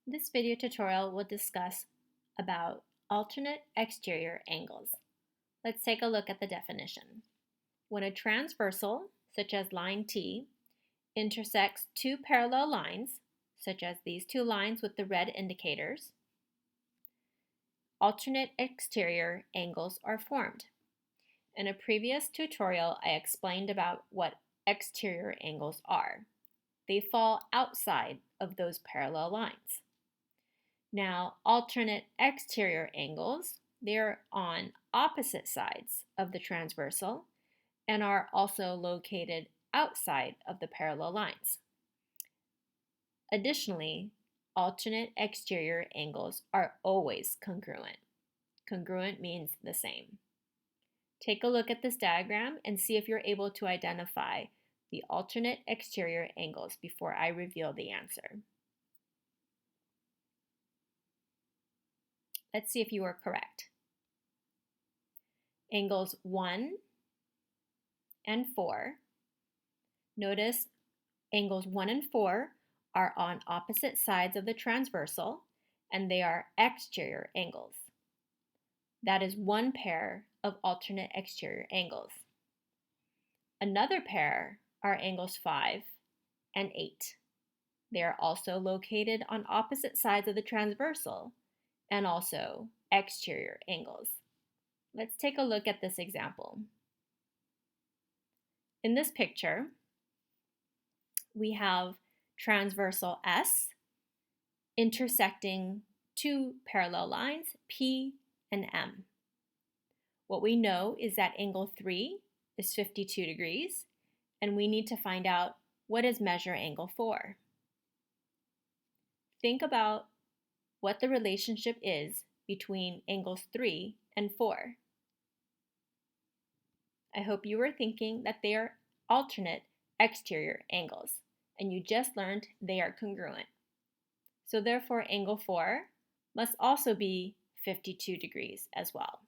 This video tutorial will discuss about alternate exterior angles. Let's take a look at the definition. When a transversal, such as line T, intersects two parallel lines, such as these two lines with the red indicators, alternate exterior angles are formed. In a previous tutorial, I explained about what exterior angles are. They fall outside of those parallel lines. Now, alternate exterior angles, they're on opposite sides of the transversal and are also located outside of the parallel lines. Additionally, alternate exterior angles are always congruent. Congruent means the same. Take a look at this diagram and see if you're able to identify the alternate exterior angles before I reveal the answer. Let's see if you are correct. Angles 1 and 4. Notice angles 1 and 4 are on opposite sides of the transversal, and they are exterior angles. That is one pair of alternate exterior angles. Another pair are angles 5 and 8. They are also located on opposite sides of the transversal and also exterior angles. Let's take a look at this example. In this picture, we have transversal S intersecting two parallel lines, P and M. What we know is that angle 3 is 52 degrees, and we need to find out what is measure angle 4. Think about what the relationship is between angles 3 and 4. I hope you were thinking that they are alternate exterior angles, and you just learned they are congruent. So therefore, angle 4 must also be 52 degrees as well.